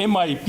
MIP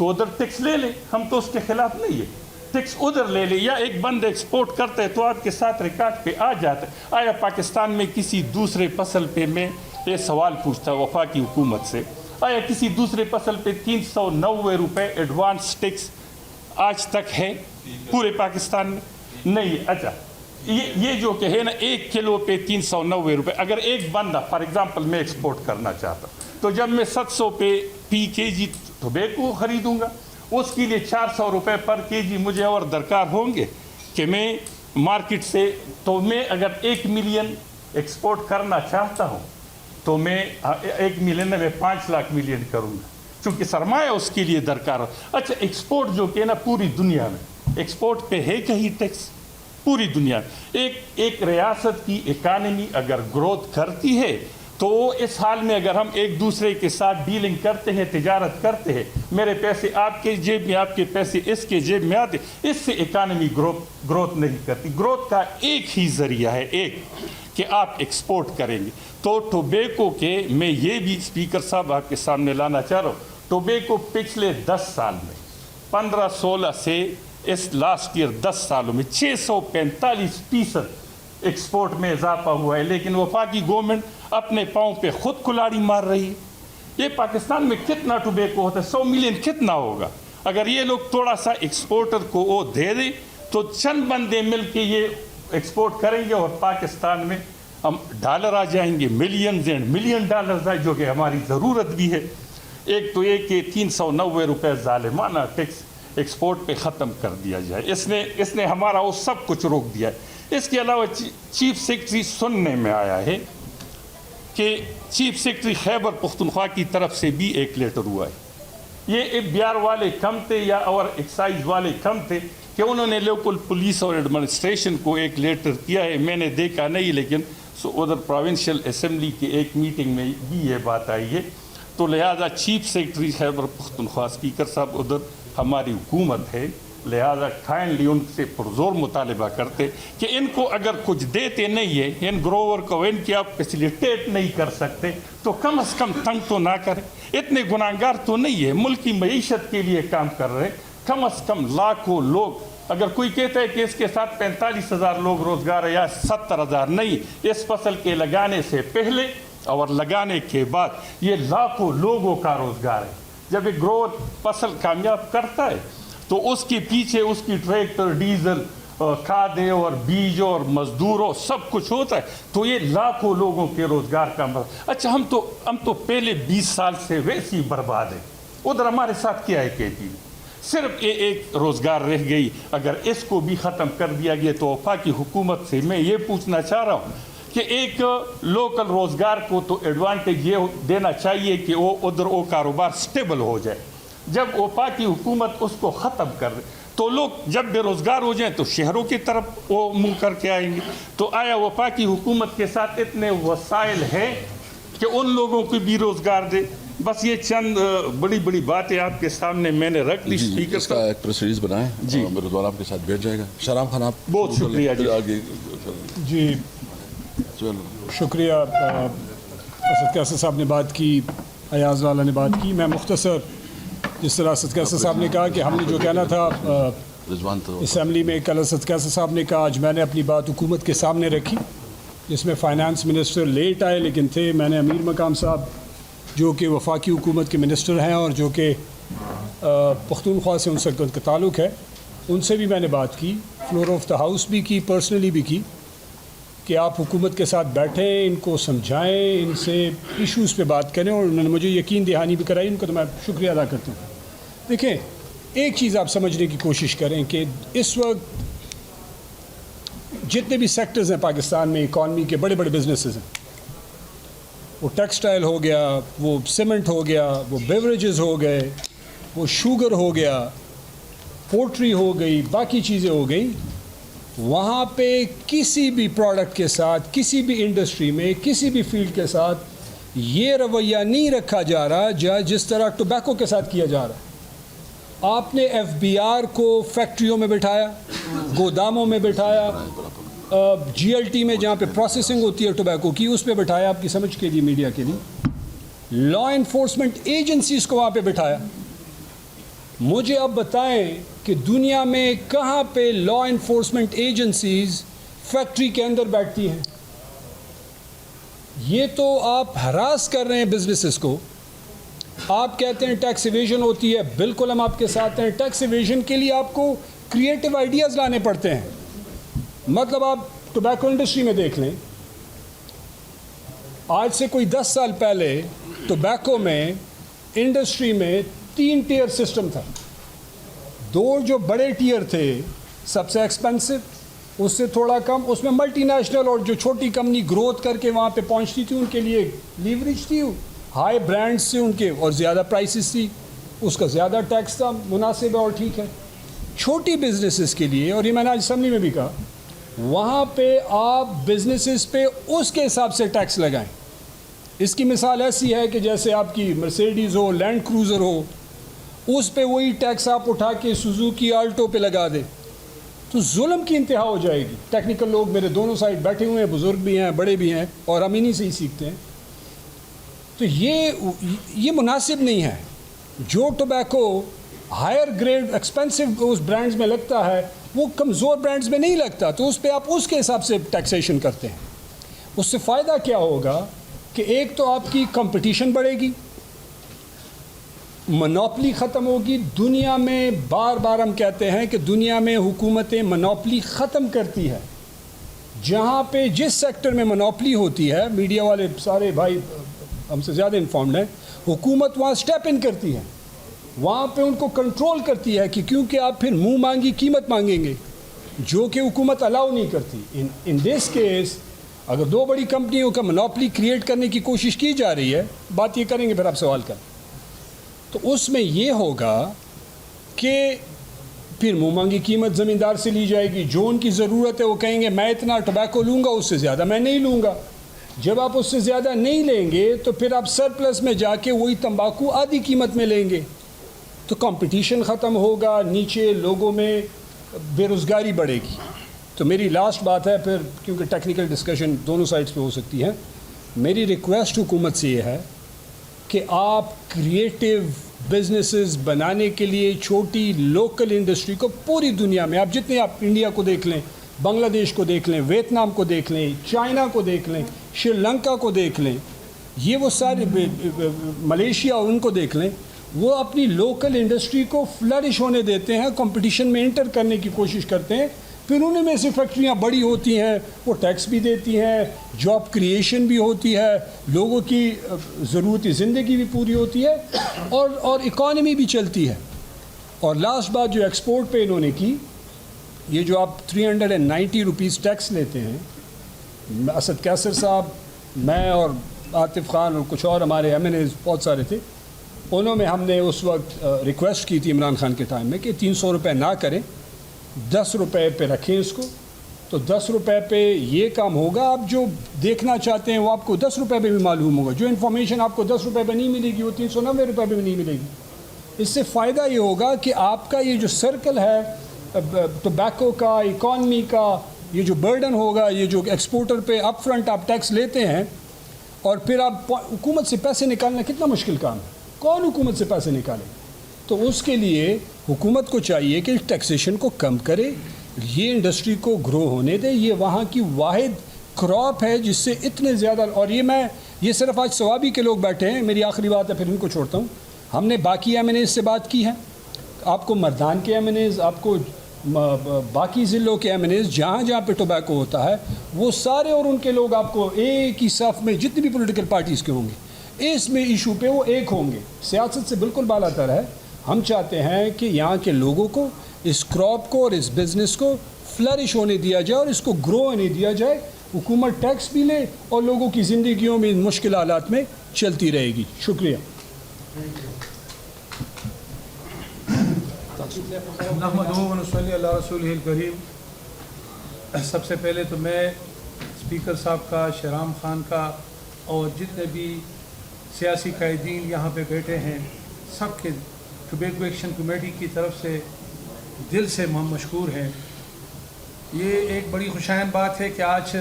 تو ادھر tax لے لیں, ہم تو اس کے خلاف نہیں ہے, ٹیکس ادھر لے لیں. یا ایک بند ایکسپورٹ کرتے ہیں تو آپ کے ساتھ ریکارڈ پہ آ جاتا ہے. آیا پاکستان میں کسی دوسرے فصل پہ میں یہ سوال پوچھتا وفاقی حکومت سے, آیا کسی دوسرے فصل پہ 390 روپے ایڈوانس ٹیکس آج تک ہے پورے پاکستان میں؟ نہیں. اچھا یہ جو کہ ہے نا 1 کلو پہ 390 روپے, اگر ایک بندہ فار ایگزامپل میں ایکسپورٹ کرنا چاہتا ہوں تو جب میں 700 پہ فی کے جی ٹوبیکو خریدوں گا, اس کے لیے 400 روپے پر کے جی مجھے اور درکار ہوں گے کہ میں مارکیٹ سے, تو میں اگر 1 ملین ایکسپورٹ کرنا چاہتا ہوں تو میں 1 ملین میں 5 لاکھ ملین کروں گا, چونکہ سرمایہ اس کے لیے درکار ہو. اچھا ایکسپورٹ جو کہ نا پوری دنیا میں ایکسپورٹ پہ ہے کہیں ٹیکس؟ پوری دنیا میں ایک ریاست کی اکانومی اگر گروتھ کرتی ہے تو اس حال میں اگر ہم ایک دوسرے کے ساتھ ڈیلنگ کرتے ہیں, تجارت کرتے ہیں, میرے پیسے آپ کے جیب میں, آپ کے پیسے اس کے جیب میں آتے, اس سے اکانومی گروتھ نہیں کرتی. گروتھ کا ایک ہی ذریعہ ہے, ایک کہ آپ ایکسپورٹ کریں گے. تو ٹوبیکو کے میں یہ بھی اسپیکر صاحب آپ کے سامنے لانا چاہ رہا ہوں, ٹوبیکو پچھلے 10 سال میں 15-16 سے اس لاسٹ ایئر 10 سالوں میں 645% ایکسپورٹ میں اضافہ ہوا ہے. لیکن وفاقی گورنمنٹ اپنے پاؤں پہ خود کلاڑی مار رہی ہے. یہ پاکستان میں کتنا ٹوبیکو ہوتا ہے؟ 100 ملین کتنا ہوگا؟ اگر یہ لوگ تھوڑا سا ایکسپورٹر کو وہ دے دیں تو چند بندے مل کے یہ ایکسپورٹ کریں گے اور پاکستان میں ہم ڈالر آ جائیں گے, ملینز اینڈ ملین ڈالرز آئے, جو کہ ہماری ضرورت بھی ہے. ایک تو یہ کہ 390 روپے ظالمانہ ٹیکس ایکسپورٹ پہ ختم کر دیا جائے, اس نے ہمارا وہ سب کچھ روک دیا ہے. اس کے علاوہ چیف سیکرٹری سننے میں آیا ہے کہ چیف سیکرٹری خیبر پختونخوا کی طرف سے بھی ایک لیٹر ہوا ہے. یہ بیار والے کم تھے یا اور ایکسائز والے کم تھے کہ انہوں نے لوکل پولیس اور ایڈمنسٹریشن کو ایک لیٹر کیا ہے, میں نے دیکھا نہیں, لیکن ادھر پروونشل اسمبلی کی ایک میٹنگ میں بھی یہ بات آئی ہے. تو لہٰذا chief secretary Khyber Pakhtunkhwa speaker صاحب ادھر ہماری حکومت ہے, لہٰذا کائنڈلی ان سے پرزور مطالبہ کرتے کہ ان کو اگر کچھ دیتے نہیں ہے, ان گروور کو ان کی آپ فیسیلیٹیٹ نہیں کر سکتے تو کم از کم تنگ تو نہ کریں. اتنے گناہگار تو نہیں ہے, ملک کی معیشت کے لیے کام کر رہے, کم از کم لاکھوں لوگ. اگر کوئی کہتا ہے کہ اس کے ساتھ 45,000 لوگ روزگار ہے یا 70,000, نہیں, اس فصل کے لگانے سے پہلے اور لگانے کے بعد یہ لاکھوں لوگوں کا روزگار ہے. جب ایک گروور فصل کامیاب کرتا ہے تو اس کے پیچھے اس کی ٹریکٹر, ڈیزل, کھادیں اور بیج اور مزدوروں سب کچھ ہوتا ہے, تو یہ لاکھوں لوگوں کے روزگار کا مطلب. اچھا ہم تو پہلے 20 سال سے ویسے ہی برباد ہیں. ادھر ہمارے ساتھ کیا ہے کہتی, صرف ایک روزگار رہ گئی. اگر اس کو بھی ختم کر دیا گیا تو وفاقی حکومت سے میں یہ پوچھنا چاہ رہا ہوں کہ ایک لوکل روزگار کو تو ایڈوانٹیج یہ دینا چاہیے کہ وہ ادھر وہ کاروبار سٹیبل ہو جائے. جب وفاقی حکومت اس کو ختم کر دے تو لوگ جب بے روزگار ہو جائیں تو شہروں کی طرف وہ منہ کر کے آئیں گے. تو آیا وفاقی حکومت کے ساتھ اتنے وسائل ہیں کہ ان لوگوں کو بھی روزگار دے؟ بس یہ چند بڑی بڑی باتیں آپ کے سامنے میں نے رکھ لی. اسپیکر اس کا ایک پریس ریلیز بنائیں جی, رضوان آپ کے ساتھ بیٹھ جائے گا. شہرام خان آپ بہت شکریہ جی. شکریہ اسد قیصر صاحب نے بات کی, ایاز والا نے بات کی. میں مختصر جس طرح اسد قیصر صاحب نے کہا کہ ہم نے جو کہنا تھا اسمبلی میں, کل اسد قیصر صاحب نے کہا, آج میں نے اپنی بات حکومت کے سامنے رکھی جس میں فائنانس منسٹر لیٹ آئے لیکن تھے. میں نے امیر مقام صاحب جو کہ وفاقی حکومت کے منسٹر ہیں اور جو کہ پختونخوا سے ان سے کا تعلق ہے, ان سے بھی میں نے بات کی, فلور آف دا ہاؤس بھی کی, پرسنلی بھی کی کہ آپ حکومت کے ساتھ بیٹھیں, ان کو سمجھائیں, ان سے ایشوز پہ بات کریں, اور انہوں نے مجھے یقین دہانی بھی کرائی. ان کا تو میں شکریہ ادا کرتا ہوں. دیکھیں, ایک چیز آپ سمجھنے کی کوشش کریں کہ اس وقت جتنے بھی سیکٹرز ہیں پاکستان میں اکانومی کے, بڑے بڑے بزنسز ہیں, وہ ٹیکسٹائل ہو گیا, وہ سیمنٹ ہو گیا, وہ بیوریجز ہو گئے, وہ شوگر ہو گیا, پولٹری ہو گئی, باقی چیزیں ہو گئی, وہاں پہ کسی بھی پروڈکٹ کے ساتھ, کسی بھی انڈسٹری میں, کسی بھی فیلڈ کے ساتھ یہ رویہ نہیں رکھا جا رہا جس طرح ٹوبیکو کے ساتھ کیا جا رہا ہے. آپ نے ایف بی آر کو فیکٹریوں میں بٹھایا, گوداموں میں بٹھایا, جی ایل ٹی میں جہاں پہ پروسیسنگ ہوتی ہے ٹوبیکو کی اس پہ بٹھایا, آپ کی سمجھ کے لیے, میڈیا کے لیے. لا انفورسمنٹ ایجنسیز کو وہاں پہ بٹھایا. مجھے اب بتائیں کہ دنیا میں کہاں پہ لا انفورسمنٹ ایجنسیز فیکٹری کے اندر بیٹھتی ہیں؟ یہ تو آپ ہراس کر رہے ہیں بزنسز کو. آپ کہتے ہیں ٹیکس ایویژن ہوتی ہے، بالکل ہم آپ کے ساتھ ہیں. ٹیکس ایویژن کے لیے آپ کو کریٹیو آئیڈیاز لانے پڑتے ہیں. مطلب آپ ٹوبیکو انڈسٹری میں دیکھ لیں، آج سے کوئی 10 سال پہلے ٹوبیکو میں انڈسٹری میں 3 ٹیئر سسٹم تھا. 2 جو بڑے ٹیئر تھے، سب سے ایکسپینسو، اس سے تھوڑا کم، اس میں ملٹی نیشنل اور جو چھوٹی کمپنی گروتھ کر کے وہاں پہ پہنچتی تھی ان کے لیے لیوریج تھی، ہائی برانڈز سے ان کے اور زیادہ پرائسز تھی، اس کا زیادہ ٹیکس تھا، مناسب ہے اور ٹھیک ہے. چھوٹی بزنسز کے لیے، اور یہ میں نے آج اسمبلی میں بھی کہا، وہاں پہ آپ بزنسز پہ اس کے حساب سے ٹیکس لگائیں. اس کی مثال ایسی ہے کہ جیسے آپ کی مرسیڈیز ہو، لینڈ کروزر ہو، اس پہ وہی ٹیکس آپ اٹھا کے سوزوکی آلٹو پہ لگا دیں تو ظلم کی انتہا ہو جائے گی. ٹیکنیکل لوگ میرے دونوں سائڈ بیٹھے ہوئے ہیں، بزرگ بھی ہیں، بڑے بھی ہیں، اور ہم انہی سے ہی سیکھتے ہیں. تو یہ مناسب نہیں ہے. جو ٹوبیکو ہائر گریڈ ایکسپینسو اس برانڈز میں لگتا ہے وہ کمزور برانڈز میں نہیں لگتا، تو اس پہ آپ اس کے حساب سے ٹیکسیشن کرتے ہیں. اس سے فائدہ کیا ہوگا کہ ایک تو آپ کی کمپٹیشن بڑھے گی، منوپلی ختم ہوگی. دنیا میں بار بار ہم کہتے ہیں کہ دنیا میں حکومتیں منوپلی ختم کرتی ہے. جہاں پہ جس سیکٹر میں منوپلی ہوتی ہے، میڈیا والے سارے بھائی ہم سے زیادہ انفارمڈ ہیں، حکومت وہاں سٹیپ ان کرتی ہے، وہاں پہ ان کو کنٹرول کرتی ہے کہ کیونکہ آپ پھر منہ مانگی قیمت مانگیں گے، جو کہ حکومت الاؤ نہیں کرتی. ان دس کیس اگر 2 بڑی کمپنیوں کا منوپلی کریٹ کرنے کی کوشش کی جا رہی ہے، بات یہ کریں گے پھر آپ سوال کریں، تو اس میں یہ ہوگا کہ پھر منہ مانگی قیمت زمیندار سے لی جائے گی. جو ان کی ضرورت ہے وہ کہیں گے میں اتنا ٹوبیکو لوں گا، اس سے زیادہ میں نہیں لوں گا. جب آپ اس سے زیادہ نہیں لیں گے تو پھر آپ سرپلس میں جا کے وہی تمباکو آدھی قیمت میں لیں گے، تو کمپٹیشن ختم ہوگا، نیچے لوگوں میں بے روزگاری بڑھے گی. تو میری لاسٹ بات ہے، پھر کیونکہ ٹیکنیکل ڈسکشن دونوں سائڈس پہ ہو سکتی ہے، میری ریکویسٹ حکومت سے یہ ہے کہ آپ کریٹیو بزنسز بنانے کے لیے چھوٹی لوکل انڈسٹری کو پوری دنیا میں، آپ جتنے آپ انڈیا کو دیکھ لیں، بنگلہ دیش کو دیکھ لیں، ویتنام کو دیکھ لیں، چائنا کو دیکھ لیں، شری لنکا کو دیکھ لیں، یہ وہ سارے ملیشیا اور ان کو دیکھ لیں، وہ اپنی لوکل انڈسٹری کو فلرش ہونے دیتے ہیں، کمپٹیشن میں انٹر کرنے کی کوشش کرتے ہیں. پھر انہیں میں سے فیکٹریاں بڑی ہوتی ہیں، وہ ٹیکس بھی دیتی ہیں، جاب کریشن بھی ہوتی ہے، لوگوں کی ضرورتی زندگی بھی پوری ہوتی ہے، اور اکانومی بھی چلتی ہے. اور لاسٹ بات جو ایکسپورٹ پہ انہوں نے کی، یہ جو آپ 390 روپیز ٹیکس لیتے ہیں، اسد کیسر صاحب، میں اور عاطف خان اور کچھ اور ہمارے ایم این ایز بہت سارے تھے، انہوں میں ہم نے اس وقت ریکویسٹ کی تھی عمران خان کے ٹائم میں کہ 300 روپے نہ کریں، 10 روپے پہ رکھیں اس کو. تو 10 روپے پہ یہ کام ہوگا. آپ جو دیکھنا چاہتے ہیں وہ آپ کو 10 روپے پہ بھی معلوم ہوگا. جو انفارمیشن آپ کو 10 روپے پہ نہیں ملے گی وہ 390 روپے پہ بھی نہیں ملے گی. اس سے فائدہ یہ ہوگا کہ آپ کا یہ جو سرکل ہے ٹوبیکو کا، اکانومی کا، یہ جو برڈن ہوگا، یہ جو ایکسپورٹر پہ اپ فرنٹ آپ ٹیکس لیتے ہیں اور پھر آپ حکومت سے پیسے نکالنا کتنا مشکل کام ہے. کون حکومت سے پیسے نکالے؟ تو اس کے لیے حکومت کو چاہیے کہ ٹیکسیشن کو کم کرے، یہ انڈسٹری کو گرو ہونے دے. یہ وہاں کی واحد کراپ ہے جس سے اتنے زیادہ، اور یہ صرف آج ثوابی کے لوگ بیٹھے ہیں. میری آخری بات ہے پھر ان کو چھوڑتا ہوں. ہم نے باقی ایم این ایز سے بات کی ہے، آپ کو مردان کے ایم این ایز، آپ کو باقی ضلعوں کے ایم این ایز جہاں جہاں پہ ٹوبیکو ہوتا ہے وہ سارے اور ان کے لوگ آپ کو ایک ہی صف میں جتنی بھی پولیٹیکل پارٹیز کے ہوں گے اس میں ایشو پہ وہ ایک ہوں گے. سیاست سے بالکل بالا تر ہے. ہم چاہتے ہیں کہ یہاں کے لوگوں کو اس کراپ کو اور اس بزنس کو فلرش ہونے دیا جائے اور اس کو گرو ہونے دیا جائے. حکومت ٹیکس بھی لے اور لوگوں کی زندگیوں میں ان مشکل حالات میں چلتی رہے گی. شکریہ. نحمدہ و نصلی علی رسولہ الکریم. سب سے پہلے تو میں اسپیکر صاحب کا، شہرام خان کا اور جتنے بھی سیاسی قائدین یہاں پہ بیٹھے ہیں سب کے ٹوبیکو ایکشن کمیٹی کی طرف سے دل سے مشکور ہیں. یہ ایک بڑی خوشائن بات ہے کہ آج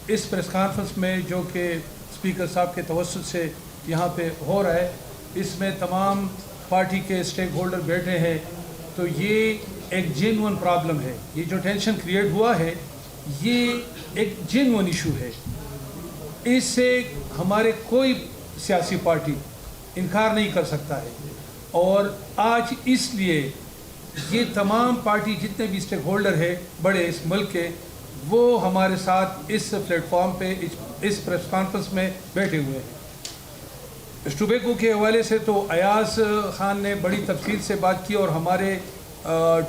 اس پریس کانفرنس میں جو کہ اسپیکر صاحب کے توسط سے یہاں پہ ہو رہا ہے، اس میں تمام پارٹی کے اسٹیک ہولڈر بیٹھے ہیں تو یہ ایک جینون پرابلم ہے. یہ جو ٹینشن کریٹ ہوا ہے یہ ایک جینون ایشو ہے. اس سے ہمارے کوئی سیاسی پارٹی انکار نہیں کر سکتا ہے. اور آج اس لیے یہ تمام پارٹی جتنے بھی اسٹیک ہولڈر ہے بڑے اس ملک کے وہ ہمارے ساتھ اس پلیٹ فارم پہ اس پریس کانفرنس میں بیٹھے ہوئے ہیں. ٹوبیکو کے حوالے سے تو ایاز خان نے بڑی تفصیل سے بات کی اور ہمارے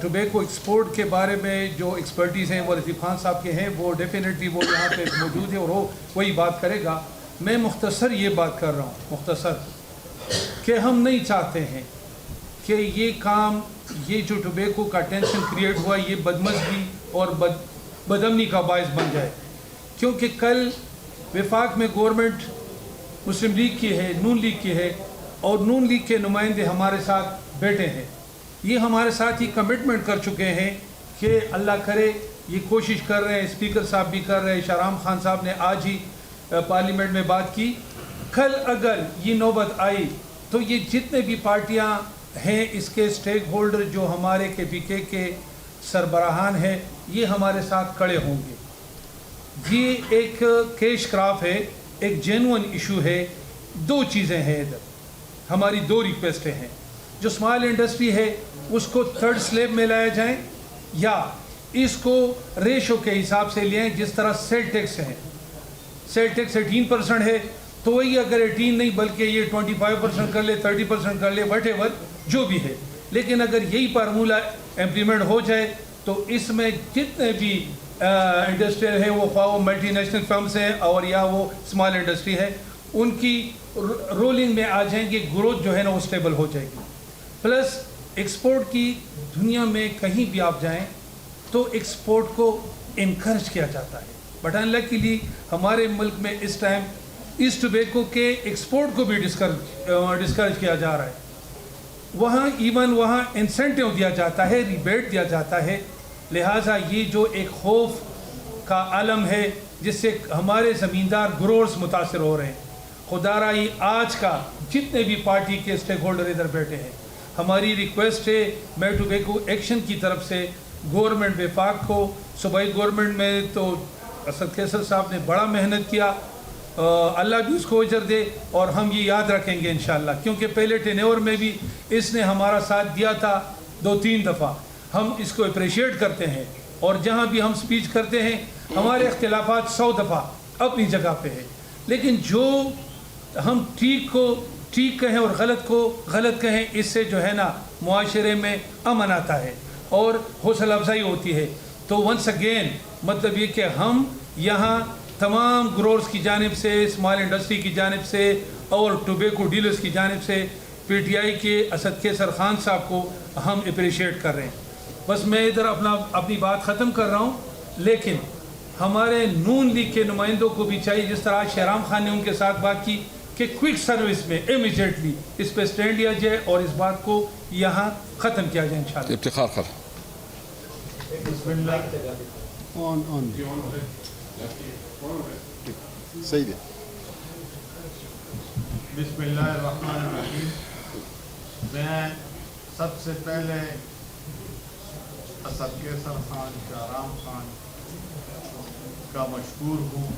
ٹوبیکو ایکسپورٹ کے بارے میں جو ایکسپرٹیز ہیں وہ لطیف خان صاحب کے ہیں. وہ ڈیفینیٹلی وہ یہاں پہ موجود ہے اور وہ وہی بات کرے گا. میں مختصر یہ بات کر رہا ہوں مختصر کہ ہم نہیں چاہتے ہیں کہ یہ کام یہ جو ٹوبیکو کا ٹینشن کریٹ ہوا یہ بدمزگی اور بدامنی کا باعث بن جائے. کیونکہ کل وفاق میں گورنمنٹ مسلم لیگ کی ہے, نون لیگ کی ہے اور نون لیگ کے نمائندے ہمارے ساتھ بیٹھے ہیں. یہ ہمارے ساتھ ہی کمٹمنٹ کر چکے ہیں کہ اللہ کرے یہ کوشش کر رہے ہیں. اسپیکر صاحب بھی کر رہے ہیں. شہرام خان صاحب نے آج ہی پارلیمنٹ میں بات کی. کل اگر یہ نوبت آئی تو یہ جتنے بھی پارٹیاں ہیں اس کے اسٹیک ہولڈر جو ہمارے کے پی کے سربراہان ہیں یہ ہمارے ساتھ کھڑے ہوں گے. یہ ایک کیش کراف ہے, ایک جینون ایشو ہے. دو چیزیں ہیں ادھر, ہماری دو ریکویسٹیں ہیں. جو اسمال انڈسٹری ہے اس کو تھرڈ سلیب میں لایا جائیں یا اس کو ریشو کے حساب سے لیں جس طرح سیل ٹیکس ہے. سیل ٹیکس 18% ہے تو وہی اگر 18 نہیں بلکہ یہ 25% کر لے 30% کر لے وٹ ایور جو بھی ہے. لیکن اگر یہی فارمولہ امپلیمنٹ ہو جائے تو اس میں جتنے بھی انڈسٹریل ہے وہ خواہ وہ ملٹی نیشنل فرمز ہیں اور یا وہ اسمال انڈسٹری ہے ان کی رولنگ میں آ جائیں گے. گروتھ جو ہے نا وہ اسٹیبل ہو جائے گی. پلس ایکسپورٹ کی دنیا میں کہیں بھی آپ جائیں تو ایکسپورٹ کو انکریج کیا جاتا ہے. بٹ انلکیلی ہمارے ملک میں اس ٹائم اس ٹوبیکو کے ایکسپورٹ کو بھی ڈسکریج کیا جا رہا ہے. وہاں ایون وہاں انسینٹیو دیا جاتا ہے, ریبیٹ دیا جاتا ہے. لہٰذا یہ جو ایک خوف کا عالم ہے جس سے ہمارے زمیندار گروورز متاثر ہو رہے ہیں. خدا را یہ آج کا جتنے بھی پارٹی کے اسٹیک ہولڈر ادھر بیٹھے ہیں ہماری ریکویسٹ ہے میں ٹوبیکو ایکشن کی طرف سے گورنمنٹ وفاق کو, صوبائی گورنمنٹ میں تو اسد قیصر صاحب نے بڑا محنت کیا, اللہ بھی اس کو اجر دے اور ہم یہ یاد رکھیں گے انشاءاللہ کیونکہ پہلے ٹینیور میں بھی اس نے ہمارا ساتھ دیا تھا 2-3 دفعہ. ہم اس کو اپریشیٹ کرتے ہیں اور جہاں بھی ہم سپیچ کرتے ہیں ہمارے اختلافات 100 دفعہ اپنی جگہ پہ ہے لیکن جو ہم ٹھیک کو ٹھیک کہیں اور غلط کو غلط کہیں اس سے جو ہے نا معاشرے میں امن آتا ہے اور حوصلہ افزائی ہوتی ہے. تو ونس اگین مطلب یہ کہ ہم یہاں تمام گروورز کی جانب سے, اسمال انڈسٹری کی جانب سے اور ٹوبیکو ڈیلرز کی جانب سے پی ٹی آئی کے اسد قیصر خان صاحب کو ہم اپریشیٹ کر رہے ہیں. بس میں ادھر اپنی بات ختم کر رہا ہوں لیکن ہمارے نون لیگ کے نمائندوں کو بھی چاہیے جس طرح شہرام خان نے ان کے ساتھ بات کی کہ کوئک سروس میں امیجیٹلی اس پہ سٹینڈ لیا جائے اور اس بات کو یہاں ختم کیا جائے انشاءاللہ. افتخار خان بسم اللہ صحیح ہے. بسم اللہ الرحمن الرحیم. میں سب سے پہلے اسد قیصر خان, شہرام خان کا مشکور ہوں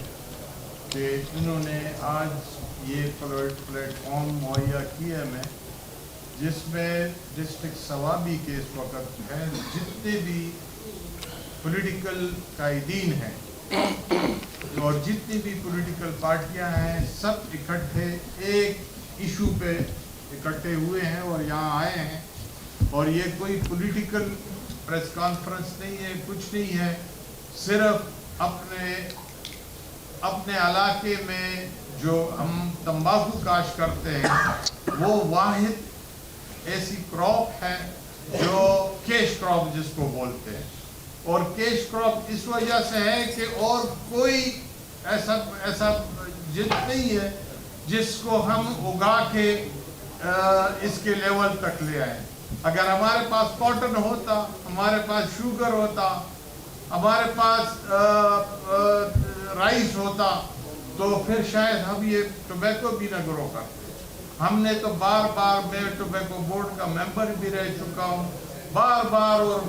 کہ انہوں نے آج یہ پلیٹ فارم مہیا کیا ہے جس میں ڈسٹرکٹ ثوابی کے اس وقت ہیں جتنے بھی پولیٹیکل قائدین ہیں اور جتنی بھی پولیٹیکل پارٹیاں ہیں سب اکٹھے ایک ایشو پہ اکٹھے ہوئے ہیں اور یہاں آئے ہیں. اور یہ کوئی پولیٹیکل پریس کانفرنس نہیں ہے, کچھ نہیں ہے. صرف اپنے علاقے میں جو ہم تمباکو کاشت کرتے ہیں وہ واحد ایسی کراپ ہے جو کیش کراپ جس کو بولتے ہیں. اور کیش کراپ اس وجہ سے ہے کہ اور کوئی ایسا جنس نہیں ہے جس کو ہم اگا کے اس کے لیول تک لے آئیں. اگر ہمارے پاس کاٹن ہوتا, ہمارے پاس شوگر ہوتا, ہمارے پاس رائس ہوتا تو پھر شاید ہم یہ ٹوبیکو بھی نہ گرو کرتے. ہم نے تو بار بار، میں ٹوبیکو بورڈ کا ممبر بھی رہ چکا ہوں بار بار، اور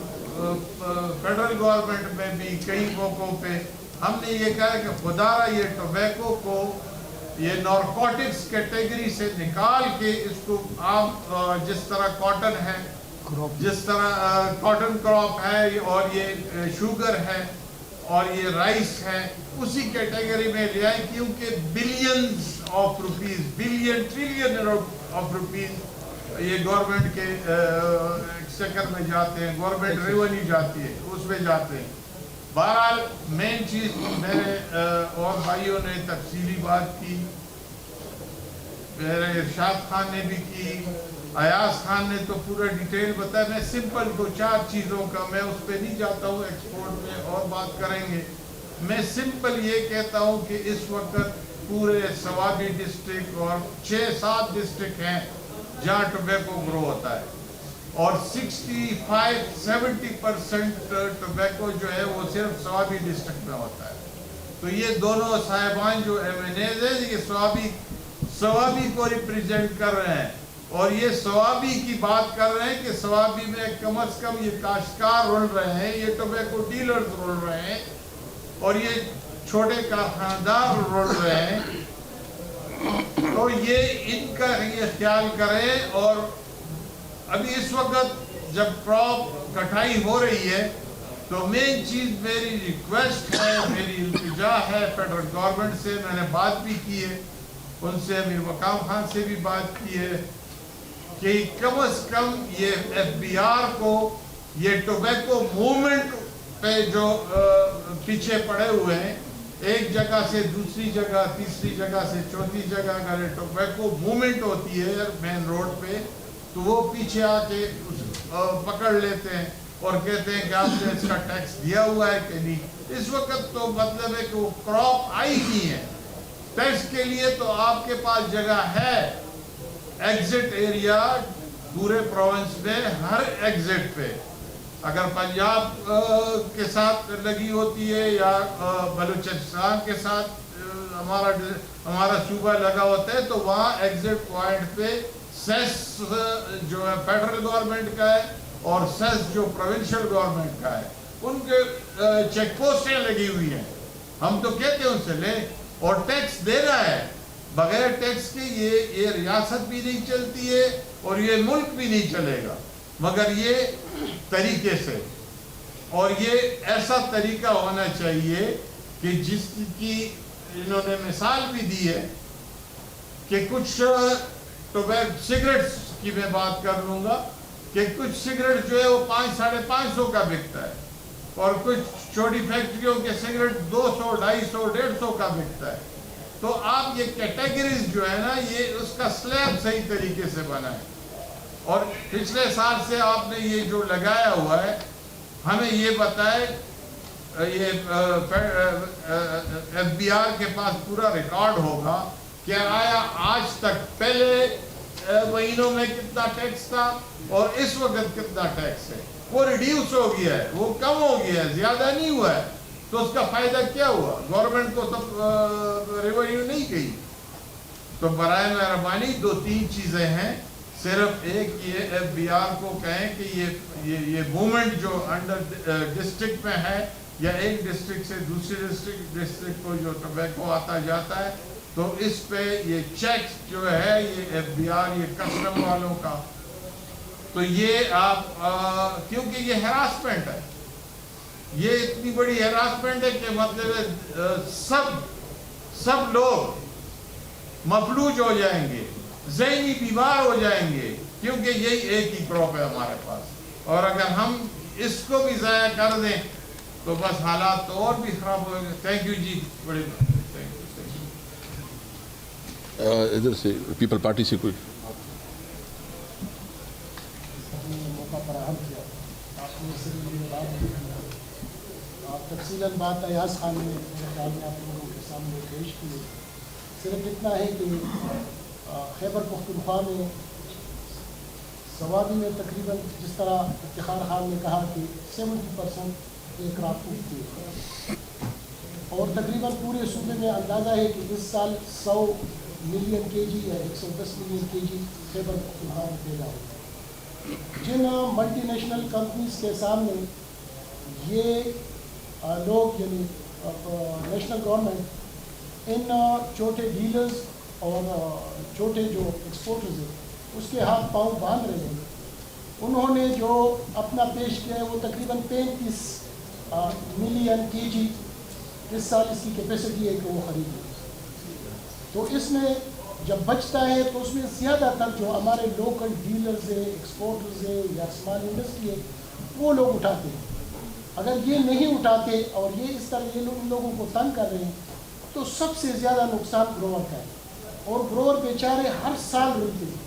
فیڈرل گورنمنٹ میں بھی کئی موقعوں پہ ہم نے یہ کہا کہ خدا را یہ ٹوبیکو کو یہ نارکوٹکس کیٹیگری سے نکال کے اس کو آپ جس طرح کاٹن ہے، جس طرح کاٹن کراپ ہے اور یہ شوگر ہے اور یہ رائس ہے، اسی کیٹیگری میں لے آئے، کیونکہ billions of rupees, billion trillion of rupees یہ گورنمنٹ کے ایکسچیکر میں جاتے ہیں، گورنمنٹ ریونیو جاتی ہے، اس میں جاتے ہیں۔ بہرحال مین چیز میرے اور بھائیوں نے تفصیلی بات کی، میرے ارشاد خان نے بھی کی، ایاز خان نے تو پورا ڈیٹیل بتایا۔ میں سمپل 2-4 چیزوں کا، میں اس پہ نہیں جاتا ہوں، ایکسپورٹ میں اور بات کریں گے۔ میں سمپل یہ کہتا ہوں کہ اس وقت پورے سوابی ڈسٹرکٹ اور 6-7 ڈسٹرکٹ ہیں جہاں ٹوبیکو گرو ہوتا ہے، اور 65-70% ٹوبیکو جو ہے وہ صرف سوابی ڈسٹرکٹ میں ہوتا ہے۔ تو یہ دونوں صاحبان جو ایم این ایز ہیں یہ سوابی کو ریپریزنٹ کر رہے ہیں، اور یہ سوابی کی بات کر رہے ہیں کہ سوابی میں کم از کم یہ کاشتکار رول رہے ہیں، یہ ٹوبیکو ڈیلرز رول رہے ہیں، اور یہ چھوٹے کارخانےدار رول رہے ہیں۔ تو یہ ان کا یہ خیال کریں۔ اور ابھی اس وقت جب کراپ کٹائی ہو رہی ہے تو مین چیز میری ریکویسٹ ہے، میری التجا ہے فیڈرل گورنمنٹ سے، میں نے بات بھی کی ہے ان سے، امیر مقام خان سے بھی بات کی ہے، کہ کم از کم یہ ایف بی آر کو یہ ٹوبیکو موومنٹ پہ جو پیچھے پڑے ہوئے ہیں، ایک جگہ سے دوسری جگہ، تیسری جگہ سے چوتھی جگہ اگر ٹوبیکو موومنٹ ہوتی ہے مین روڈ پہ تو وہ پیچھے آ کے پکڑ لیتے ہیں اور کہتے ہیں کہ آپ نے اس کا ٹیکس دیا ہوا ہے کہ نہیں۔ اس وقت تو مطلب ہے کہ وہ کراپ آئی نہیں ہے، ٹیکس کے لیے تو آپ کے پاس جگہ ہے، ایگزٹ ایریا پورے پروونس میں ہر ایگزٹ پہ، اگر پنجاب کے ساتھ لگی ہوتی ہے یا بلوچستان کے ساتھ ہمارا صوبہ لگا ہوتا ہے تو وہاں ایگزٹ پوائنٹ پہ سیس جو ہے فیڈرل گورنمنٹ کا ہے اور سیس جو پروونشل گورنمنٹ کا ہے، ان کے چیک پوسٹیں لگی ہوئی ہیں۔ ہم تو کہتے ہیں ان سے لیں، اور ٹیکس دینا ہے، بغیر ٹیکس کے یہ ریاست بھی نہیں چلتی ہے اور یہ ملک بھی نہیں چلے گا، مگر یہ طریقے سے، اور یہ ایسا طریقہ ہونا چاہیے کہ جس کی انہوں نے مثال بھی دی ہے کہ کچھ سگریٹس کی میں بات کر لوں گا کہ کچھ سگریٹ جو ہے وہ 500-550 کا بکتا ہے، اور کچھ چھوٹی فیکٹریوں کے سگریٹ 200, 250, 150 کا بکتا ہے۔ تو آپ یہ کیٹیگریز جو ہے نا، یہ اس کا سلیب صحیح طریقے سے بنائیں، اور پچھلے سال سے آپ نے یہ جو لگایا ہوا ہے ہمیں یہ بتائے، یہ ایف بی آر کے پاس پورا ریکارڈ ہوگا کہ آیا آج تک پہلے مہینوں میں کتنا ٹیکس تھا اور اس وقت کتنا ٹیکس ہے۔ وہ ریڈیوس ہو گیا ہے، وہ کم ہو گیا ہے، زیادہ نہیں ہوا ہے، تو اس کا فائدہ کیا ہوا؟ گورنمنٹ کو تو ریونیو نہیں گئی۔ تو برائے مہربانی 2-3 چیزیں ہیں، صرف ایک یہ ایف بی آر کو کہیں کہ یہ موومنٹ جو انڈر ڈسٹرکٹ میں ہے یا ایک ڈسٹرکٹ سے دوسری ڈسٹرکٹ کو جو ٹوبیکو آتا جاتا ہے، تو اس پہ یہ چیکس جو ہے یہ ایف بی آر، یہ کسٹم والوں کا، تو یہ آپ کیونکہ یہ ہراسمنٹ ہے، یہ اتنی بڑی ہراسمنٹ ہے کہ مطلب سب لوگ مفلوج ہو جائیں گے، ذہنی بیمار ہو جائیں گے، کیونکہ یہی ایک ہی کراپ ہے ہمارے پاس، اور اگر ہم اس کو بھی ضائع کر دیں تو بس حالات تو اور بھی خراب ہو گئے۔ تھینک یو جی، بڑی ادھر سے پیپل پارٹی سے کوئی موقع فراہم کیا، آپ نے صرف بات کی، آپ تفصیلاً بات ایاز خان نے میرے خیال میں آپ لوگوں کے سامنے پیش کی۔ صرف اتنا ہے کہ خیبر پختونخوا میں سوابی میں تقریباً جس طرح افتخار خان نے کہا کہ 70% ایک رات اٹھتی ہے، اور تقریباً پورے صوبے میں اندازہ ہے کہ اس سال 100 ملین کے جی یا 110 ملین کے جی خیبر پختونخوا میں پیدا ہوگا. جن ملٹی نیشنل کمپنیز کے سامنے یہ لوگ یعنی نیشنل گورنمنٹ ان چھوٹے ڈیلرز اور چھوٹے جو ایکسپورٹرز ہیں اس کے ہاتھ پاؤں باندھ رہے ہیں. انہوں نے جو اپنا پیش کیا ہے وہ تقریباً 35 ملین کے جی اس سال اس کی کیپیسٹی ہے کہ وہ خرید لیں. تو اس میں جب بچتا ہے تو اس میں زیادہ تر جو ہمارے لوکل ڈیلرز ہیں، ایکسپورٹرز ہیں یا اسمال انڈسٹری ہے وہ لوگ اٹھاتے ہیں. اگر یہ نہیں اٹھاتے اور یہ اس طرح یہ لوگ ان لوگوں کو تنگ کر رہے ہیں تو سب سے زیادہ نقصان گروور کا ہے. اور گروور بیچارے ہر سال رلتے ہیں.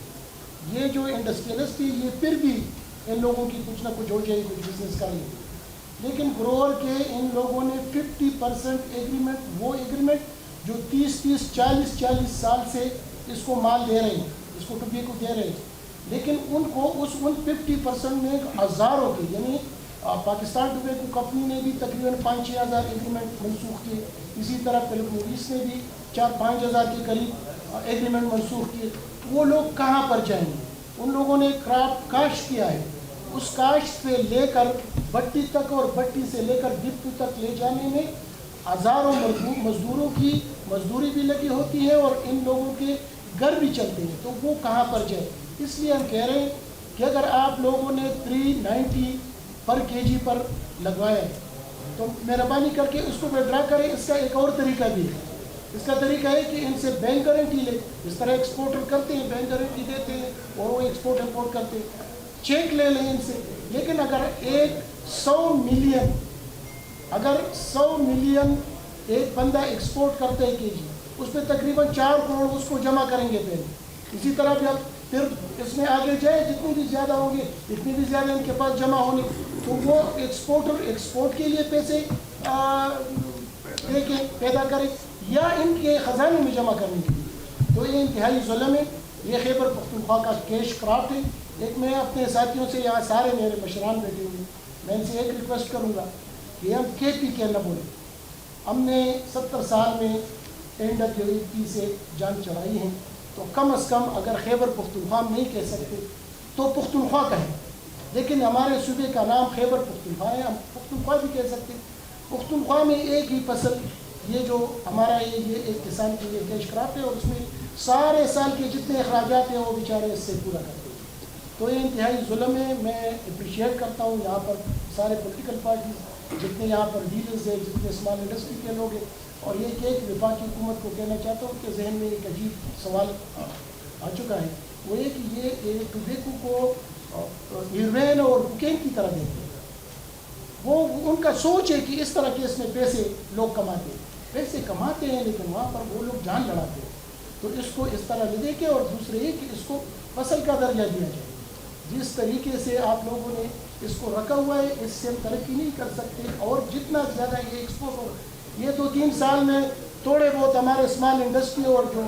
یہ جو انڈسٹریلسٹ ہے یہ پھر بھی ان لوگوں کی کچھ نہ کچھ ہو جائے، کچھ بزنس کر لیں. لیکن گروور کے ان لوگوں نے 50% ایگریمنٹ، وہ ایگریمنٹ جو 30 40 سال سے اس کو مال دے رہے ہیں، اس کو ٹوبے کو دے رہے ہیں، لیکن ان کو ان 50% میں ہزاروں کے یعنی پاکستان ٹوبیکو کمپنی نے بھی تقریباً 5-6 ہزار ایگریمنٹ منسوخ کیے. اسی طرح فلپ موویز نے بھی 4-5 ہزار کے قریب ایگریمنٹ منسوخ کیے. وہ لوگ کہاں پر جائیں گے؟ ان لوگوں نے کراپ کاشت کیا ہے، اس کاشت سے لے کر بٹی تک اور بٹی سے لے کر ڈپو تک لے جانے میں ہزاروں مزدوروں کی مزدوری بھی لگی ہوتی ہے اور ان لوگوں کے گھر بھی چلتے ہیں. تو وہ کہاں پر جائے؟ اس لیے ہم کہہ رہے ہیں کہ اگر آپ لوگوں نے 390 پر کے جی پر لگوایا ہے تو مہربانی کر کے اس کو وڈرا کریں. اس کا ایک اور طریقہ بھی ہے. اس کا طریقہ ہے کہ ان سے بینک گارنٹی لے، اس طرح ایکسپورٹر کرتے ہیں، بینک گارنٹی دیتے ہیں اور وہ ایکسپورٹ امپورٹ کرتے ہیں. چیک لے لیں ان سے. لیکن اگر 100 ملین ایک بندہ ایکسپورٹ کرتا ہے کے جی، اس پہ تقریباً 4 کروڑ اس کو جمع کریں گے پہلے. اسی طرح جب پھر اس میں آگے جائے جتنی بھی زیادہ ہوں گے اتنی بھی زیادہ ان کے پاس جمع ہونے، تو وہ ایکسپورٹر ایکسپورٹ کے لیے پیسے دے کے پیدا کرے یا ان کے خزانے میں جمع کرنے کے لیے. تو یہ انتہائی ظلم ہے. یہ خیبر پختونخوا کا کیش کرافٹ ہے. ایک میں اپنے ساتھیوں سے، یہاں سارے میرے مشران بیٹھے ہوئے، میں ان سے ایک ریکویسٹ کروں گا کہ ہم KPK نہ بولیں. ہم نے 70 سال میں NWP سے جان چڑھائی ہیں، تو کم از کم اگر خیبر پختونخوا نہیں کہہ سکتے تو پختونخوا کہیں. لیکن ہمارے صوبے کا نام خیبر پختونخوا ہے، ہم پختونخوا بھی کہہ سکتے. پختونخوا میں ایک ہی فصل، یہ جو ہمارا یہ ایک کسان کی یہ کیش کرافٹ ہے اور اس میں سارے سال کے جتنے اخراجات ہیں وہ بیچارے اس سے پورا کرتے ہیں. تو یہ انتہائی ظلم ہے. میں اپریشیٹ کرتا ہوں یہاں پر سارے پولیٹیکل پارٹیز، جتنے یہاں پر لیڈرز ہیں، جتنے اسمال انڈسٹری کے لوگ ہیں. اور یہ کہ ایک وفاقی حکومت کو کہنا چاہتا ہوں کہ ذہن میں ایک عجیب سوال آ چکا ہے، وہ یہ کہ یہ ٹوبیکو کو ہیروین اور کوکین کی طرح دیتے ہیں. وہ ان کا سوچ ہے کہ اس طرح کے اس میں پیسے لوگ کماتے ہیں، پیسے کماتے ہیں لیکن وہاں پر وہ لوگ جان لڑاتے ہیں. تو اس کو اس طرح لے دے کے، اور دوسرے یہ کہ اس کو فصل کا درجہ دیا جائے. جس طریقے سے آپ لوگوں نے اس کو رکھا ہوا ہے اس سے ہم ترقی نہیں کر سکتے. اور جتنا زیادہ یہ ایکسپورٹ ہو، یہ 2-3 سال میں تھوڑے بہت ہمارے اسمال انڈسٹری اور جو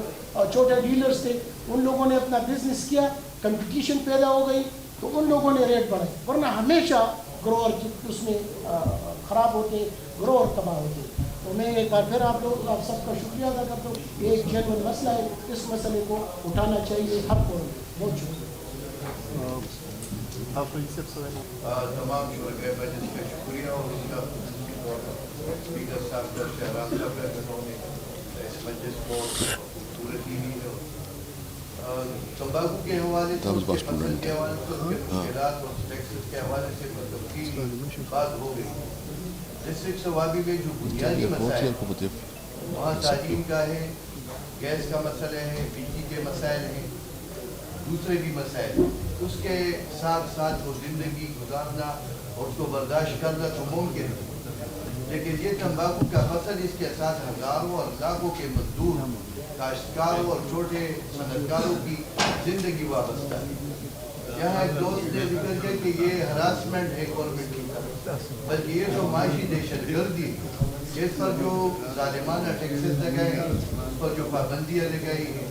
چھوٹے ڈیلرز تھے ان لوگوں نے اپنا بزنس کیا، کمپٹیشن پیدا ہو گئی تو ان لوگوں نے ریٹ بڑھائے. ورنہ ہمیشہ گروور اس میں خراب ہوتے، گروور تباہ ہوتے. تو میں ایک بار پھر آپ سب کا شکریہ ادا کرتا ہوں. یہ ایک جینوئن مسئلہ ہے، اس مسئلے کو اٹھانا چاہیے ہر فورم میں. بہت شکریہ. تمام شرکاء مجلس کا شکریہ اور اس کا اسپیکر صاحب کا شہرام صاحب کا جنہوں نے اس مجلس کو خوبصورت کی ہے. تمباکو کے حوالے سے، اس کے فصل کے حوالے سے، اس کے مشکلات اور ٹیکسز کے حوالے سے تفصیلی بات ہو گئی. ڈسٹرکٹ ثوابی میں جو بنیادی مسائل وہاں تعلیم کا ہے، گیس کا مسئلہ ہے، بجلی کے مسائل ہیں، دوسرے بھی مسائل، اس کے ساتھ ساتھ وہ زندگی گزارنا اور اس کو برداشت کرنا تو ممکن ہے. لیکن یہ تمباکو کا فصل، اس کے ساتھ ہزاروں اور لاکھوں کے مزدور، کاشتکاروں اور چھوٹے صنعتکاروں کی زندگی وابستہ ہے. یہاں ایک دوست نے ذکر کیا کہ یہ ہراسمنٹ ہے گورنمنٹ کی طرف، بلکہ یہ تو معاشی دہشت گردی، اس پر جو ظالمانہ ٹیکسز لگائے ہیں، اس پر جو پابندیاں لگائی ہیں،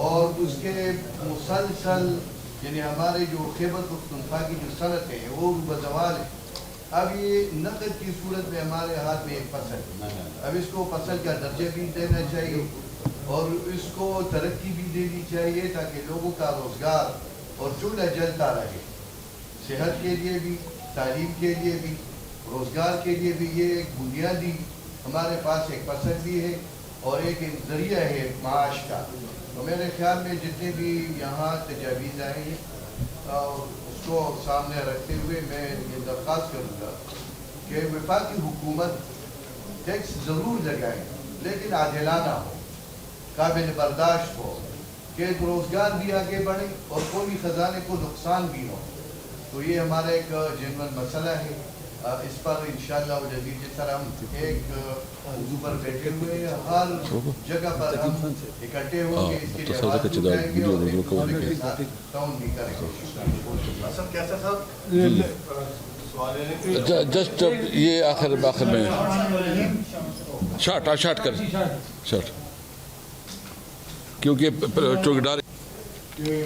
اور اس کے مسلسل یعنی ہمارے جو خیبر پختونخوا کی جو صنعت ہے وہ بزوال ہے. اب یہ نقد کی صورت میں ہمارے ہاتھ میں ایک فصل ہے، اب اس کو فصل کا درجہ بھی دینا چاہیے اور اس کو ترقی بھی دینی چاہیے تاکہ لوگوں کا روزگار اور چولہا جلتا رہے. صحت کے لیے بھی، تعلیم کے لیے بھی، روزگار کے لیے بھی یہ ایک بنیادی ہمارے پاس ایک پسند بھی ہے اور ایک ذریعہ ہے معاش کا. تو میرے خیال میں جتنے بھی یہاں تجاویز آئے ہیں اس کو سامنے رکھتے ہوئے میں یہ درخواست کروں گا کہ وفاقی حکومت ٹیکس ضرور لگائے لیکن عادلانہ ہو، قابل برداشت ہو، کہ روزگار بھی آگے بڑھے اور قومی خزانے کو نقصان بھی ہو. تو یہ ہمارا ایک جنرل مسئلہ ہے. اس پر انشاءاللہ العزیز جس طرح ہم ایک موضوع پر بیٹھے ہوئے ہیں، ہر جگہ پر ہم اکٹھے ہوں گے، اس کے جواب اٹھائیں گے اور ایک دوسرے کے ساتھ تعاون بھی کریں گے. اسد کیسر صاحب جسٹ یہ آخر میں شارٹ کر شارٹ کیونکہ چوکیدار کہ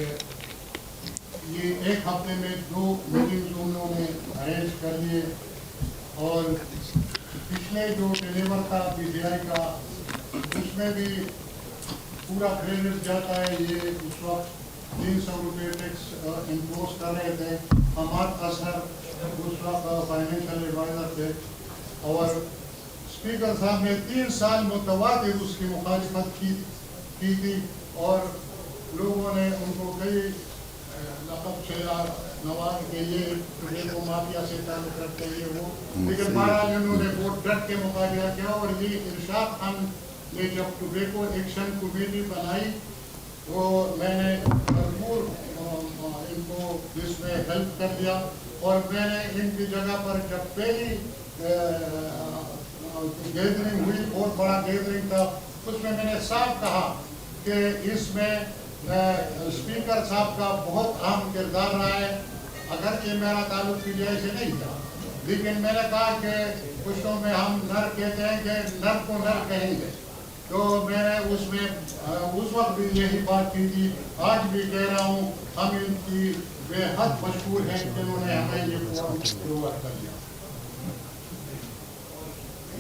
یہ ایک ہفتے میں 2 میٹنگز انہوں نے ارینج کر دیے اور پچھلے جو ڈیلیور تھا PCI کا اس میں بھی پورا کریڈٹ جاتا ہے. یہ اس وقت 300 روپے ٹیکس امپوز کر رہے تھے. حماد اظہر اس وقت فائنینشیل ایڈوائزر تھے اور اسپیکر صاحب نے 3 سال متواتر اس کی مخالفت کی تھی اور لوگوں نے ان کو کئی لقب سے نواز کے یہ ٹوبیکو مافیا سے تعلق رکھتے ہیں وہ، لیکن بہرحال انہوں نے بہت ڈٹ کے مقابلہ کیا. اور یہ ارشاد خان نے جب ٹوبیکو ایکشن کمیٹی بنائی تو میں نے بھرپور ان کو اس میں ہیلپ کر دیا اور میں نے ان کی جگہ پر جب پہلی گیدرنگ ہوئی، بہت بڑا گیدرنگ تھا، اس میں نے صاف کہا کہ اس میں اسپیکر صاحب کا بہت اہم کردار رہا ہے. اگرچہ میرا تعلق PGI سے نہیں تھا لیکن میں نے کہا کہ پشتوں میں ہم نر کہتے ہیں کہ نر کو نر کہیں گے. تو میں نے اس وقت بھی یہی بات کی تھی، آج بھی کہہ رہا ہوں ہم ان کی بے حد مشکور ہیں کہ انہوں نے ہمیں یہ فورم پرووائڈ کر دیا.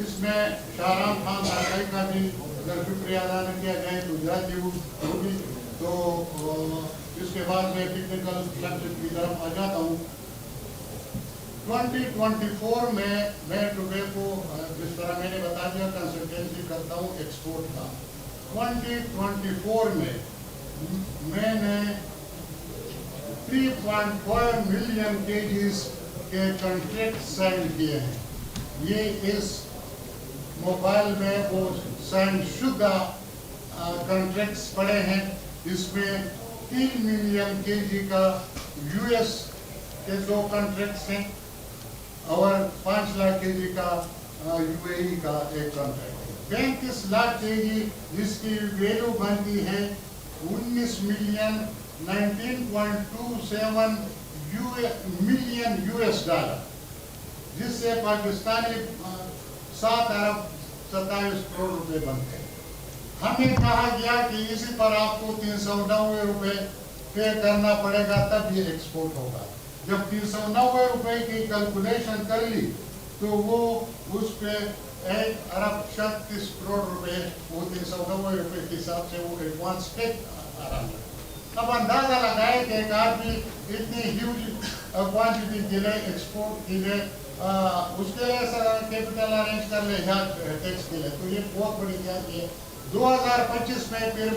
اس میں شاہرام خان سرکاری کا بھی اگر شکریہ ادا نہ کیا جائے تو زیادتی ہوگی. تو اس کے بعد میں ٹیکنیکل سبجیکٹ کی طرف آ جاتا ہوں. 2024 میں ٹوبیکو جس طرح میں نے بتا دیا کنسلٹینسی کرتا ہوں ایکسپورٹ کا. 2024 میں نے 3.5 ملین kgs کے کنٹریکٹ سائن کیے ہیں. یہ اس موبائل میں وہ سائن شدہ کنٹریکٹس پڑے ہیں. اس میں 3 ملین kg کا US کے 2 کنٹریکٹس ہیں اور 5 لاکھ kg کا UAE کا ایک کنٹریکٹ ہے. 35 لاکھ kg جس کی ویلیو بنتی ہے 19 ملین 19.27 ملین US ڈالر، جس سے پاکستانی 7 ارب 27 کروڑ روپے بنتے ہیں. ہمیں کہا گیا کہ اسی پر آپ کو 390 روپے پے کرنا پڑے گا تب یہ ایکسپورٹ ہوگا. جب 390 روپے کی کیلکولیشن کر لی تو وہ اس پہ 1 ارب 36 کروڑ روپے وہ 390 روپے کے حساب سے وہ ایڈوانس پے آ رہا ہے. اب اندازہ لگائے کہ ایک آدمی اتنی ہیوج کوانٹٹی کے لیے ایکسپورٹ کے لیے اس کے لیے کیپٹل ارینج کر لے یا ٹیکس کے لیے تو یہ بہت بڑی بات ہے. 2025 میں پھر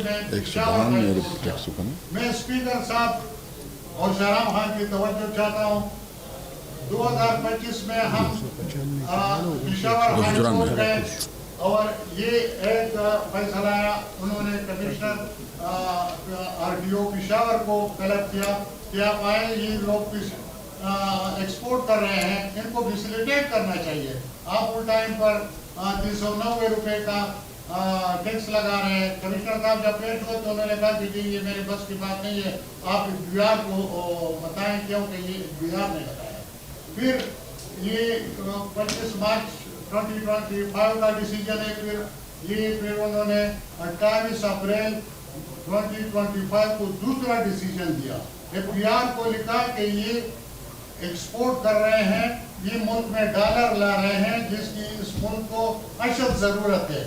میں اسپیکر صاحب اور شاہرام خان کی توجہ چاہتا ہوں. 2025 میں ہم پشاور ہائی کورٹ گئے اور یہ ایک فیصلہ انہوں نے کمشنر RTO پشاور کو طلب کیا کہ آپ آئے، یہ لوگ ایکسپورٹ کر رہے ہیں، ان کو فیسیلیٹیٹ کرنا چاہیے. آپ فل ٹائم پر 390 روپے کا ٹیکس لگا رہے ہیں. کمشنر صاحب جب پیش ہوئے تو انہوں نے کہا کہ یہ میرے بس کی بات نہیں ہے، آپ BR کو بتائیں کیوں کہ یہ BR نے بتایا. پھر یہ 25 مارچ 2025 کا ڈیسیجن ہے. پھر انہوں نے 28 اپریل 2025 کو دوسرا ڈیسیجن دیا. BR کو لکھا کہ یہ ایکسپورٹ کر رہے ہیں، یہ ملک میں ڈالر لا رہے ہیں جس کی اس ملک کو اشد ضرورت ہے.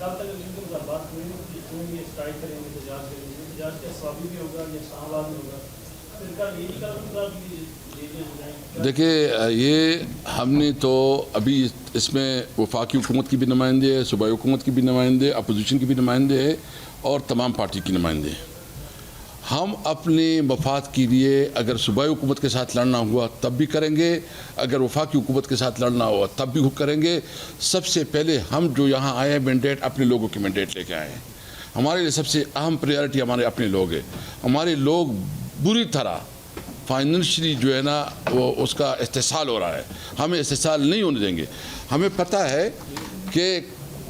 کل تک ان کے بات ہوئی یہ اسٹرائک کریں گے احتجاج کریں گے احتجاج کیا ثوابی بھی ہوگا یا اسلام آباد میں ہوگا پھر کل یہ نہیں دیکھیے یہ ہم نے تو ابھی اس میں وفاقی حکومت کی بھی نمائندے ہے, صوبائی حکومت کی بھی نمائندے, اپوزیشن کی بھی نمائندے ہے اور تمام پارٹی کی نمائندے ہیں. ہم اپنے مفاد کے لیے اگر صوبائی حکومت کے ساتھ لڑنا ہوا تب بھی کریں گے, اگر وفاقی حکومت کے ساتھ لڑنا ہوا تب بھی کریں گے. سب سے پہلے ہم جو یہاں آئے ہیں مینڈیٹ اپنے لوگوں کی مینڈیٹ لے کے آئے ہیں. ہمارے لیے سب سے اہم پریارٹی ہمارے اپنے لوگ ہیں. ہمارے لوگ بری طرح فائننشلی جو ہے نا وہ اس کا استحصال ہو رہا ہے. ہمیں استحصال نہیں ہونے دیں گے. ہمیں پتہ ہے کہ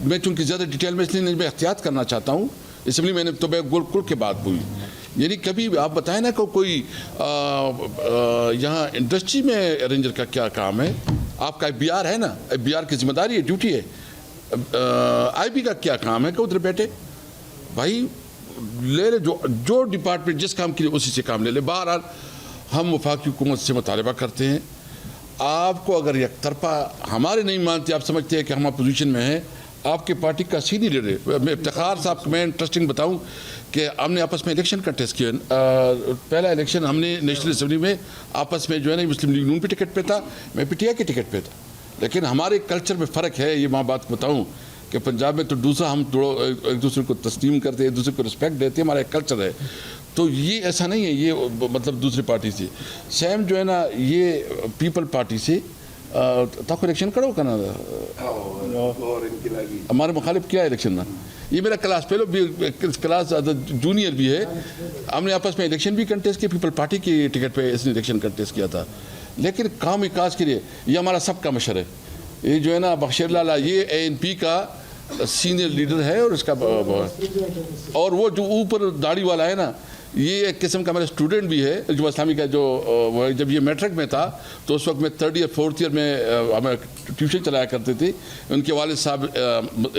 میں چونکہ زیادہ ڈیٹیل میں اس لیے میں احتیاط کرنا چاہتا ہوں, اس لیے میں نے تو گول کل کے بات ہوئی. یعنی کبھی آپ بتائیں نا کہ کوئی یہاں انڈسٹری میں ارینجر کا کیا کام ہے. آپ کا FBR ہے نا, FBR کی ذمہ داری ہے, ڈیوٹی ہے. IB کا کیا کام ہے کہ ادھر بیٹھے بھائی لے لے جو ڈپارٹمنٹ جس کام کے لیے اسی سے کام لے لے. بہرحال ہم وفاقی حکومت سے مطالبہ کرتے ہیں. آپ کو اگر یک طرفہ ہمارے نہیں مانتے, آپ سمجھتے ہیں کہ ہم اپوزیشن میں ہیں, آپ کی پارٹی کا سینئر لیڈر میں افتخار صاحب کو میں انٹرسٹنگ بتاؤں کہ ہم نے آپس میں الیکشن کنٹیسٹ کیا. پہلا الیکشن ہم نے نیشنل اسمبلی میں آپس میں جو ہے نا مسلم لیگ نون پہ ٹکٹ پہ تھا, میں PTI کے ٹکٹ پہ تھا. لیکن ہمارے کلچر میں فرق ہے. یہ میں بات بتاؤں کہ پنجاب میں تو دوسرا ہم ایک دوسرے کو تسلیم کرتے ہیں, ایک دوسرے کو رسپیکٹ دیتے ہیں, ہمارا ایک کلچر ہے. تو یہ ایسا نہیں ہے یہ مطلب دوسری پارٹی سے. سیم جو ہے نا یہ پیپل پارٹی سے تاکہ الیکشن کرو کرنا ہمارے مخالف کیا الیکشن نا. یہ میرا کلاس پہلو بھی کلاس جونیئر بھی ہے. ہم نے آپس میں الیکشن بھی کنٹیسٹ کیا, پیپل پارٹی کی ٹکٹ پہ اس نے الیکشن کنٹیسٹ کیا تھا. لیکن کام وکاس کے لیے یہ ہمارا سب کا مشر ہے. یہ جو ہے نا بخشیر لالہ یہ ANP کا سینئر لیڈر ہے اور اس کا اور وہ جو اوپر داڑھی والا ہے نا یہ ایک قسم کا میرا اسٹوڈنٹ بھی ہے جو اسلامی کا. جو جب یہ میٹرک میں تھا تو اس وقت میں 3rd یا 4th ایئر میں ہمیں ٹیوشن چلایا کرتے تھے. ان کے والد صاحب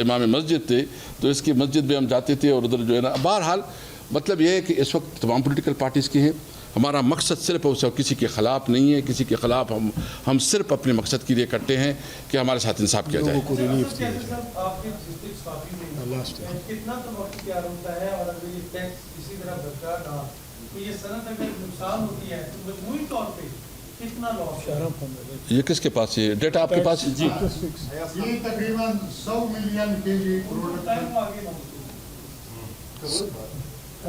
امام مسجد تھے تو اس کی مسجد میں ہم جاتے تھے اور ادھر جو ہے نا. بہرحال مطلب یہ ہے کہ اس وقت تمام پولیٹیکل پارٹیز کے ہیں. ہمارا مقصد صرف کسی کے خلاف نہیں ہے, کسی کے خلاف ہم صرف اپنے مقصد کے لیے کرتے ہیں کہ ہمارے ساتھ انصاف کیا جائے. یہ کس کے پاس ہے ڈیٹا آپ کے پاس؟ جی یہ تقریباً 100 ملین kg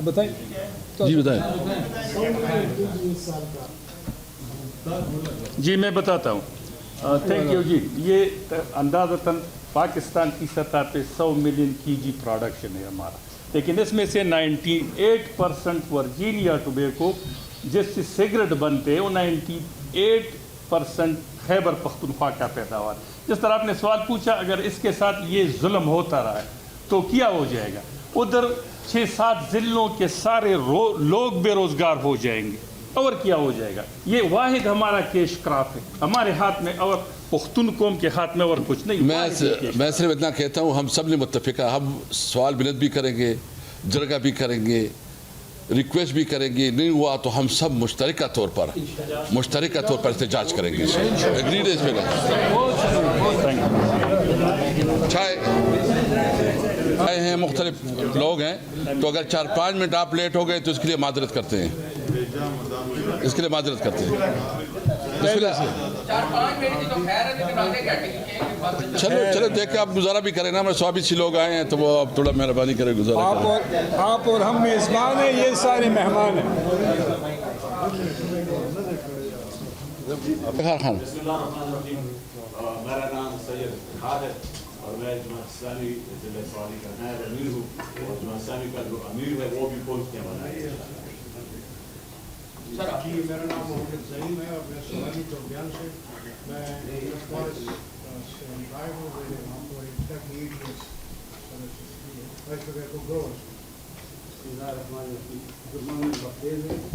بتائیں جی بتائیں. جی میں بتاتا ہوں. Thank you. جی یہ اندازتاً پاکستان کی سطح پہ 100 ملین kg پروڈکشن ہے ہمارا, لیکن اس میں سے 98% ورجینیا ٹوبیکو جس سے سگریٹ بنتے ہیں وہ 98% خیبر پختونخوا کا پیداوار. جس طرح آپ نے سوال پوچھا اگر اس کے ساتھ یہ ظلم ہوتا رہا ہے تو کیا ہو جائے گا. ادھر 6-7 ضلعوں کے سارے لوگ بے روزگار ہو جائیں گے اور کیا ہو جائے گا. یہ واحد ہمارا کیش کراپ ہے ہمارے ہاتھ میں اور پختون قوم کے ہاتھ میں اور کچھ نہیں. میں صرف اتنا کہتا ہوں ہم سب نے متفقہ, ہم سوال بلند بھی کریں گے, جرگہ بھی کریں گے, ریکویسٹ بھی کریں گے. نہیں ہوا تو ہم سب مشترکہ طور پر احتجاج کریں گے. اگریڈ ہے اس پہ آئے ہیں مختلف لوگ ہیں تو اگر 4-5 منٹ آپ لیٹ ہو گئے تو اس کے لیے معذرت کرتے ہیں. چلو دیکھ کے آپ گزارا بھی کریں نا. ہمارے 120 لوگ آئے ہیں تو وہ اب تھوڑا مہربانی کریں گزارا. آپ اور ہم میزبان ہیں, یہ سارے مہمان ہیں. خان میرا نام سید خان ہے اور میں جماعت اسلامی ضلع سوالی کا نائب امیر ہوں اور جماعت اسلامی کا جو امیر ہے وہ بھی پوسٹ کیا بنا ہے. جی میرا نام محمد ظہیم ہے اور میں سوالی چوکیان سے میں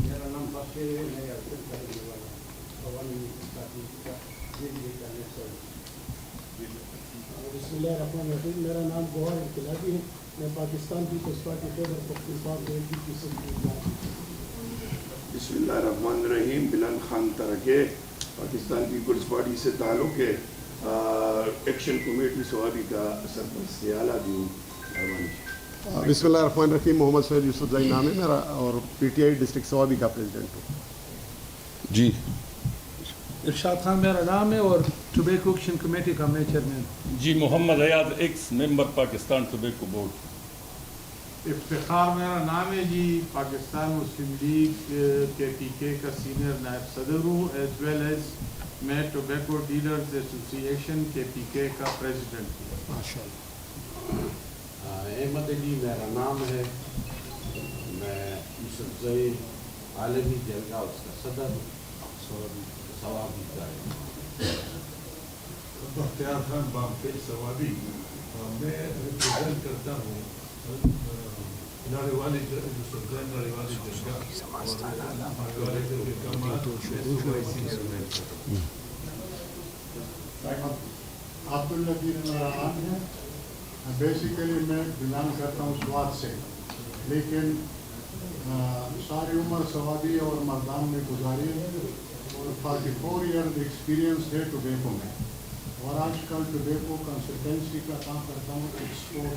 میرا نام بخیر ہے. بسم اللہ الرحمن الرحیم. میرا نام گوہر انقلابی ہے. میں پاکستان پیپلز پارٹی خیبر پختونخوا کی صدر. بسم اللہ الرحمن الرحیم. بلال خان ترکے پاکستان پیپلز پارٹی سے تعلق ہے. ایکشن کمیٹی سوابی کا سرپرست اعلیٰ بھی ہوں. بسم اللہ الرحمن الرحیم. محمد سہیل یوسف زئی نام ہے میرا اور P T I district Swabi کا پریزیڈنٹ ہوں. جی ارشاد خان میرا نام ہے اور ٹوبیکو ایکشن کمیٹی کا میں چیئرمین ہوں. جی محمد ایاز ایکس ممبر پاکستان ٹوبیکو بورڈ. افتخار میرا نام ہے جی, پاکستان مسلم لیگ کے پی کے کا سینئر نائب صدر ہوں, ایز ویل ایز میں ٹوبیکو ڈیلرز ایسوسی ایشن کے پی کے کا پریزیڈنٹ ہوں. ماشاء اللہ. احمد علی میرا نام ہے, میں یوسف زئی عالمی جرگہ اس کا صدر ثوابی کا ہے. بختیار خان بامپے ثوابی, میں ریپرزینٹ کرتا ہوں ناڑے والی یوسف زئی ناڑے والی جرگہ اور عبداللطیف میرا نام ہے. بیسیکلی میں بلانگ کرتا ہوں سوات سے, لیکن ساری عمر سوابی اور مردان میں گزاری ہے اور 44 ایئر ایکسپیرینس ہے ٹوبیکو میں, اور آج کل ٹوبیکو کنسلٹنسی کا کام کرتا ہوں ایکسپورٹ